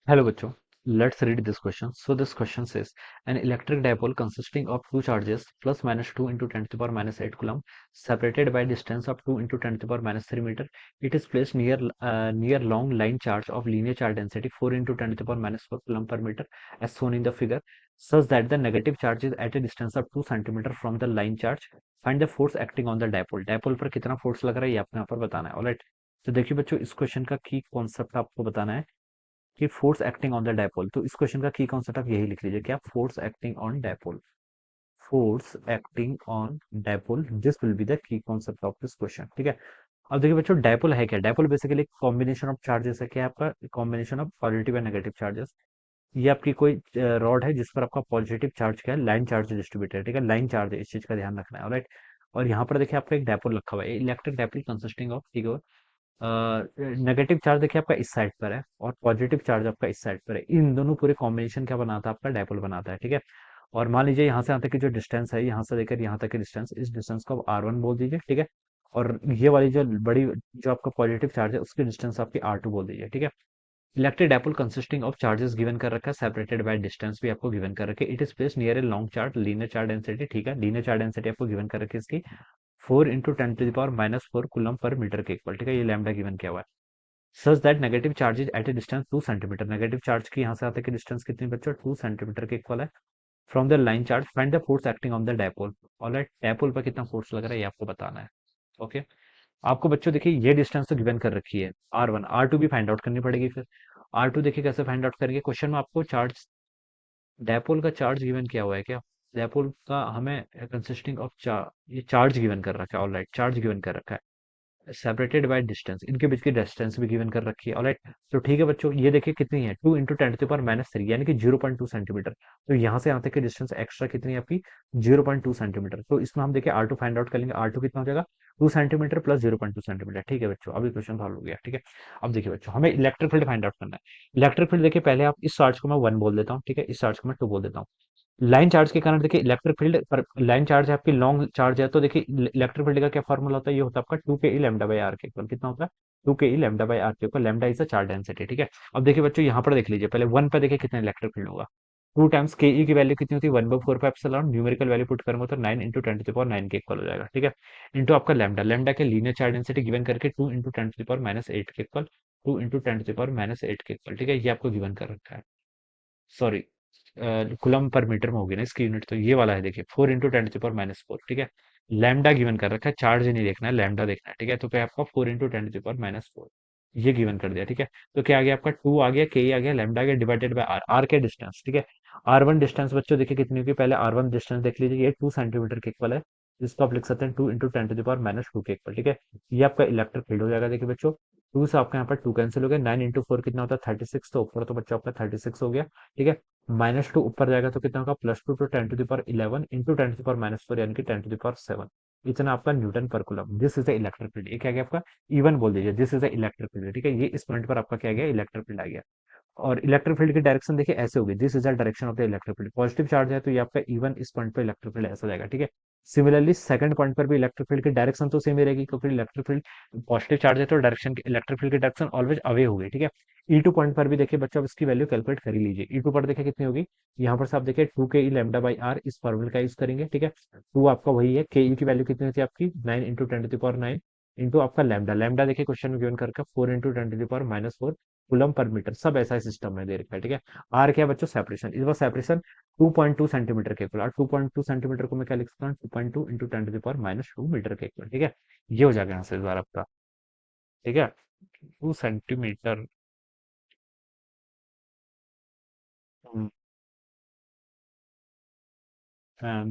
Hello बच्चों, let's read this question. So this question says an electric dipole consisting of two charges plus minus 2 into 10 to the power minus 8 coulomb separated by distance of 2 into 10 to the power minus 3 meter. It is placed near long line charge of linear charge density 4 into 10 to the power minus 4 coulomb per meter as shown in the figure, such that the negative charge is at a distance of 2 centimeter from the line charge. Find the force acting on the dipole. Dipole पर कितना force लग रहा है ये आपको यहाँ पर बताना है. ऑलराइट, तो देखिए बच्चों, इस क्वेश्चन का की कॉन्सेप्ट आपको बताना है कि force acting on the dipole. तो इस क्वेश्चन का की कॉन्सेप्ट आप यही लिख लीजिए, क्या? Force acting on dipole. Force acting on dipole, this will be the key concept of this question. ठीक है. अब देखिए बच्चों, डायपोल है क्या? Dipole basically combination of charges है. क्या है आपका? Combination of positive and negative charges. ये आपकी कोई रॉड है जिस पर आपका पॉजिटिव चार्ज क्या है? लाइन चार्ज डिस्ट्रीब्यूटेड है. ठीक है, लाइन चार्ज है, इस चीज का ध्यान रखना है. ऑलराइट. और यहाँ पर देखिए आपका एक डायपोल रखा हुआ है, इलेक्ट्रिक डायपोल कंसिस्टिंग ऑफ, ठीक है, नेगेटिव चार्ज देखिए आपका इस साइड पर है और पॉजिटिव चार्ज आपका इस साइड पर है. इन दोनों पूरे कॉम्बिनेशन क्या बनाता है? आपका डायपोल बनाता है. ठीक है. और मान लीजिए यहाँ से यहाँ तक की जो डिस्टेंस है, यहाँ से लेकर यहाँ तक की डिस्टेंस, इस डिस्टेंस को आप R1 बोल दीजिए. ठीक है. और ये वाली जो बड़ी, जो आपका पॉजिटिव चार्ज है, उसकी डिस्टेंस आपकी R2 बोल दीजिए. ठीक है. Electric dipole consisting of charges given कर रखा है, सेपरेटेड बाय डिस्टेंस भी आपको गिवन कर रखी है. It is place near a long charge linear charge density. ठीक है, लीनियर चार्ज डेंसिटी आपको गिवन कर रखी है इसकी 4 into 10 to the power minus 4 coulomb per metre के इक्वल. ठीक है, ये लैम्डा गिवन किया हुआ है. Such that negative charge is at a distance 2 centimetre. Negative charge की यहाँ से आते की डिस्टेंस कितनी बच्चों? 2 सेंटीमीटर के इक्वल है. From the line charge find the force acting on the dipole. Alright, dipole पर कितना फोर्स लग रहा है ये आपको बताना है. ओके. आपको बच्चों देखिए ये डिस्टेंस तो गिवन कर रखी है, R1. R2 भी फाइंड आउट करनी पड़ेगी. फिर R2 देखिए कैसे फाइंड आउट करेंगे. क्वेश्चन में आपको चार्ज, डायपोल का चार्ज गिवन किया हुआ है क्या? डायपोल का हमें कंसिस्टिंग ऑफ ये चार्ज गिवन कर रखा है. ऑलराइट, चार्ज गिवन कर रखा है सेपरेटेड बाय डिस्टेंस, इनके बीच की डिस्टेंस भी गिवन कर रखी है. ऑलराइट. तो ठीक है बच्चों, ये देखिए कितनी है? 2 इंटू 10 टू पावर माइनस 3 यानी कि 0.2 सेंटीमीटर. तो यहाँ से यहाँ तक की डिस्टेंस एक्स्ट्रा कितनी है आपकी? 0.2 सेंटीमीटर. तो इसमें हम देखिए R2 फाइंड आउट कर लेंगे. R2 कितना हो जाएगा? 2 सेंटीमीटर प्लस 0.2 सेंटीमीटर. ठीक है बच्चों, अभी क्वेश्चन सॉल्व हो गया. ठीक है. अब देखिए बच्चों, हमें इलेक्ट्रिक फील्ड फाइंड आउट करना है. इलेक्ट्रिक फील्ड देखिए, पहले आप इस चार्ज को मैं 1 बोल देता हूँ. ठीक है, इस चार्ज को मैं 2 बोल देता हूँ. लाइन चार्ज के कारण देखिए इलेक्ट्रिक फील्ड पर, लाइन चार्ज है आपकी, लॉन्ग चार्ज है, तो देखिए इलेक्ट्रिक फील्ड का क्या फॉर्मूला होता है? ये होता है आपका 2 के ई लैम्डा बाई आर के इक्वल. कितना होता है? 2 के ई लैम्डा बाई आर के equal. Lambda is a charge density. ठीक है. अब देखिए बच्चों, यहाँ पर देख लीजिए, पहले 1 पे देखिए कितना इलेक्ट्रिक फील्ड होगा. 2 टाइम्स के ई की वैल्यू कितनी होती है? 1/4 pi epsilon. Numerical value put करूंगा तो 9 इंटू 10 टू द पावर 9 के इक्वल हो जाएगा. ठीक है. इंटू आपका लैम्डा, लैम्डा के लीनियर चार्ज डेंसिटी गिवन करके 2 into 10 to the power minus 8 के equal. 2 into 10 to the power minus 8 के इक्वल. ठीक है, ये आपको गिवन कर रखा है. सॉरी, कुलम पर मीटर में होगी ना इसकी यूनिट, तो ये वाला है देखिए 4 इंटू 10 पावर माइनस 4. ठीक है. लैम्डा गिवन कर रखा है, चार्ज नहीं देखना है, लैम्डा देखना है. ठीक है, तो क्या आपका 4 इंटू 10 पावर माइनस 4 ये गिवन कर दिया. ठीक है. तो क्या आ गया आपका? 2 आ गया, के आ गया, लैम्डा आ गया, डिवाइडेड बाय आर. आर के डिस्टेंस. ठीक है. R1 डिस्टेंस बच्चों देखिए कितनी होगी? पहले R1 डिस्टेंस देख लीजिए, ये 2 सेंटीमीटर के इक्वल है. जिसको आप लिख सकते हैं 2 इंटू 10 पावर माइनस 2 के इक्वल. ठीक है. ये आपका इलेक्ट्रिक फील्ड हो जाएगा. देखिए बच्चों, 2 से आपका यहाँ पर 2 कैंसिल हो गया. 9 इंटू 4 कितना होता है? 36. तो ऊपर तो बच्चों आपका 36 हो गया. ठीक है. -2 ऊपर जाएगा तो कितना होगा? +2 to 10 to the power 11 into 10 to the power -4 यानी कि 10 टू द पावर 7. इतना आपका न्यूटन पर coulomb. This is the electric field. ये क्या गया आपका? इवन बोल दीजिए, this is the electric field. ठीक है, ये इस पॉइंट पर आपका क्या गया? इलेक्ट्रिक फील्ड आ गया. और इलेक्ट्रिक फील्ड की डायरेक्शन देखिए ऐसे होगी. This is the direction of the electric field. Positive charge है तो ये आपका इवन इस पॉइंट पर इलेक्ट्रिक फील्ड ऐसा जाएगा. ठीक है. सिमिलरली सेकंड पॉइंट पर भी इलेक्ट्रिक फील्ड की डायरेक्शन तो सेम ही रहेगी, क्योंकि इलेक्ट्रिक फील्ड पॉजिटिव चार्ज है तो डायरेक्शन, इलेक्ट्रिक फील्ड की डायरेक्शन ऑलवेज अवे होगी. ठीक है. E2 पॉइंट पर भी देखिए बच्चों, अब इसकी वैल्यू कैलकुलेट कर ही लीजिए. E2 पर देखिए कितनी होगी? यहाँ पर से आप देखिए 2 के ई लैम्डा बाई आर, इस फॉर्मूले का यूज करेंगे. ठीक है. 2 आपका वही है, के ई की वैल्यू कितनी होती है आपकी? 9 into 10 to the power 9 into आपका लैम्डा. लैम्डा देखिए क्वेश्चन में गिवन करके 4 into 10 to the power minus 4 coulomb per metre. सब ऐसा ही सिस्टम में दे रखा है. ठीक है. आर क्या है बच्चों? सेपरेशन. इस बार सेपरेशन 2.2 सेंटीमीटर के इक्वल. 2.2 सेंटीमीटर को मैं क्या लिख सकता हूँ? 2.2 into 10 to the power minus 2 metre के इक्वल. ठीक है. ये हो जाएगा आंसर इस बार आपका. ठीक है. 2 सेंटीमीटर.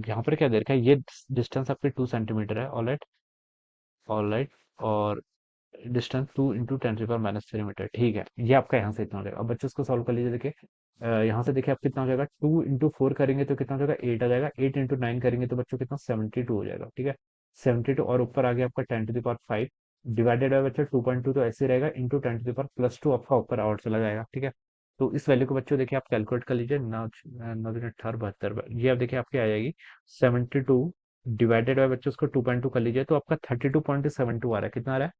यहाँ पर क्या दे रखा है? ये डिस्टेंस आपके 2 सेंटीमीटर है. ऑलराइट. ऑलराइट. और distance 2 into 10 to power minus 3 metre. ठीक है, ये आपका यहाँ से इतना हो जाएगा. अब बच्चों इसको सॉल्व कर लीजिए. देखिए यहाँ से देखिए आप कितना हो जाएगा? 2 इंटू 4 करेंगे तो कितना हो जाएगा? 8 आ जाएगा. 8 इंटू 9 करेंगे तो बच्चों कितना? 72 हो जाएगा. ठीक है. 72. और ऊपर आ गया आपका 10 to the power 5 divided by बच्चों 2.2 तो ऐसे ही रहेगा, इंटू 10 टू द पावर +2 आपका ऊपर और चला जाएगा. ठीक है. तो इस वैल्यू को बच्चों देखिए आप कैलकुलेट कर लीजिए. 9 9 18 72. ये अब देखिए आपकी आ जाएगी 72 डिवाइडेड बाय बच्चों उसको 2.2 कर लीजिए तो आपका 32.72 आ रहा है. कितना आ रहा है?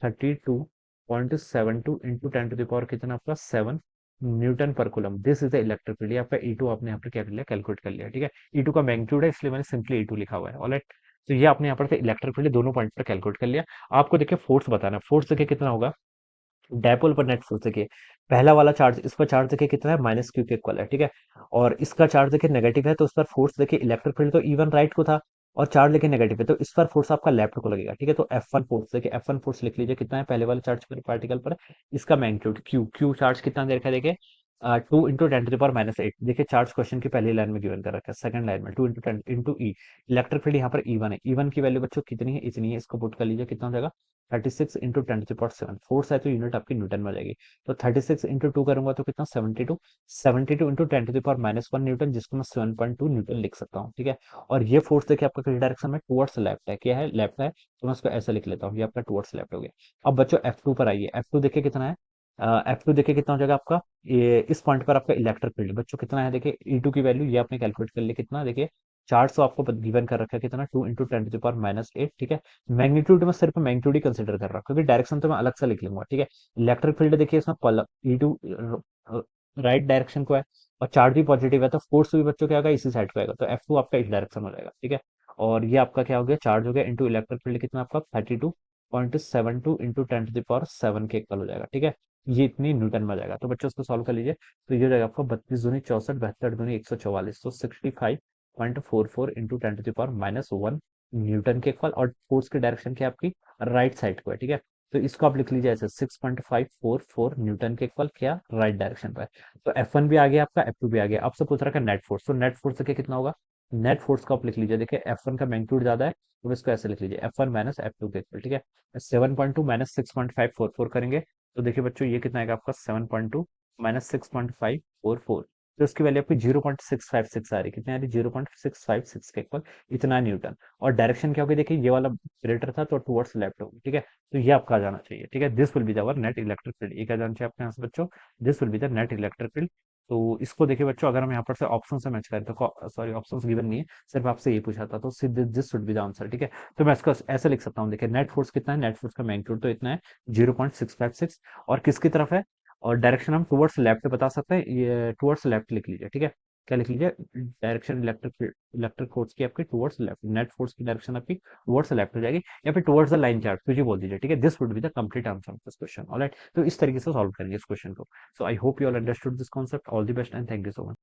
32.72 इंटू 10 टू द पावर कितना आपका? 7. न्यूटन पर coulomb, this is the electric field. आपका E2 आपने यहाँ पर क्या कर लिया, कैलकुलेट कर लिया, ठीक है। E2 का मैग्नीट्यूड है इसलिए मैंने सिंपली E2 लिखा हुआ है, ऑलराइट। तो ये आपने यहाँ पर इलेक्ट्रिक फील्ड दोनों पॉइंट पर कैलकुलेट कर लिया। आपको देखिए फोर्स बताना है, फोर्स देखिए कितना होगा, डायपोल पर नेट फोर्स देखिए, पहला वाला चार्ज, इस पर चार्ज देखिए कितना है, माइनस क्यू के इक्वल है, ठीक है। और इसका चार्ज देखिए नेगेटिव है, तो इस पर फोर्स देखिए, इलेक्ट्रिक फील्ड तो E1 राइट को था, और चार्ज लेकिन नेगेटिव है, तो इस पर फोर्स आपका लेफ्ट को लगेगा, ठीक है। तो F1 फोर्स देखिए, F1 फोर्स लिख लीजिए कितना है, पहले वाले चार्ज पर पार्टिकल पर, इसका मैग्नीट्यूड Q, Q चार्ज कितना दे रखा है देखिए, 2 × 10⁻⁸। देखिए चार्ज क्वेश्चन की पहली लाइन में गिवन कर रखा है, सेकंड लाइन में 2 × 10 × E। इलेक्ट्रिक फील्ड यहाँ पर E1 है, E1 की वैल्यू बच्चों कितनी है, इतनी है, इसको पुट कर लीजिए, कितना हो जाएगा, 36 × 10⁻⁷। फोर्स है तो यूनिट आपकी न्यूटन में आ जाएगी। तो 36 × 2 करूंगा तो कितना, 72। 72 × 10⁻⁻1 न्यूटन, जिसको मैं 7.2 न्यूटन लिख सकता हूँ, ठीक है। और ये फोर्स देखिए आपका किस डायरेक्शन में, टुवर्ड्स लेफ्ट है, क्या है, लेफ्ट है, तो मैं उसको ऐसे लिख लेता हूँ, ये आपका टुवर्ड्स लेफ्ट हो गया। अब बच्चों F2 पर आइए, F2 देखिए कितना है, F2 देखिए कितना हो जाएगा आपका, ये इस पॉइंट पर आपका इलेक्ट्रिक फील्ड बच्चों कितना है, देखिए E2 की वैल्यू ये आपने कैलकुलेट कर ली, कितना देखिए, 400 आपको गिवन कर रखा है, कितना, 2 × 10⁻⁸, ठीक है। मैग्नीट्यूड में सिर्फ मैग्नीट्यूड ही कंसिडर कर रहा हूँ, क्योंकि डायरेक्शन तो मैं अलग से लिख लूंगा, ठीक है। इलेक्ट्रिक फील्ड देखिए इसमें E2 राइट डायरेक्शन को है, और चार्ज भी पॉजिटिव है, तो फोर्स भी बच्चों क्या होगा, इसी साइड को आएगा, तो F2 आपका इस डायरेक्शन हो जाएगा, ठीक है। और ये आपका क्या हो गया, चार्ज हो गया इंटू इलेक्ट्रिक फील्ड कितना आपका, 32.72 × 10⁻⁷ के इक्वल हो जाएगा, ठीक है। ये इतनी न्यूटन में आ जाएगा। तो बच्चों उसको सॉल्व कर लीजिए, तो ये हो जाएगा आपका 32 दूनी 64, 72 दूनी 144, तो 65.44 × 10⁻⁻1 न्यूटन के इक्वल, और फोर्स की डायरेक्शन क्या है आपकी, राइट साइड को है, ठीक है। तो इसको आप लिख लीजिए ऐसे, 6.544 न्यूटन के इक्वल, क्या, राइट डायरेक्शन पर। तो F1 भी आ गया आपका, F2 भी आ गया। आपसे पूछ रखा है नेट फोर्स, तो नेट फोर्स देखिए कितना होगा, नेट फोर्स को आप लिख लीजिए, देखिए F1 का मैग्नीट्यूड ज्यादा है, तो इसको ऐसे लिख लीजिए, F1 माइनस F2 के इक्वल, ठीक है। 7.2 माइनस 6.544 करेंगे, तो देखिए बच्चों ये कितना आएगा आपका, 7.2 माइनस 6.544, तो इसकी वैल्यू आपकी 0.656 आ रही है, कितनी आ रही है, 0.656 के इक्वल, इतना न्यूटन। और डायरेक्शन क्या होगी, देखिए ये वाला ऑपरेटर था तो टुवर्ड्स लेफ्ट होगी, ठीक है। तो ये आपका आ जाना चाहिए, ठीक है। This will be our net electric field, ये क्या जाना चाहिए आपके यहाँ से बच्चों, this will be the net electric field. तो इसको देखिए बच्चों, अगर हम यहाँ पर से ऑप्शन से मैच करें तो, सॉरी ऑप्शंस गिवन नहीं है, सिर्फ आपसे ये पूछा था, तो this should be the answer, ठीक है। तो मैं इसको ऐसे लिख सकता हूँ, देखिए नेट फोर्स कितना है, नेट फोर्स का मैग्नीट्यूड तो इतना है, 0.656, और किसकी तरफ है, और डायरेक्शन हम टुवर्ड्स लेफ्ट बता सकते हैं, ये टुवर्ड्स लेफ्ट लिख लीजिए, ठीक है। क्या लिख लीजिए, डायरेक्शन इलेक्ट्रिक इलेक्ट्रिक फोर्स की आपकी टुवर्ड्स लेफ्ट, नेट फोर्स की डायरेक्शन आपकी टुवर्ड्स लेफ्ट हो जाएगी, या फिर टुवर्ड्स द लाइन चार्ज, कुछ भी बोल दीजिए, ठीक है। This would be the complete answer of this question, alright. तो इस तरीके से सॉल्व करेंगे इस क्वेश्चन को। So I hope you all understood this concept, all the best and thank you so much.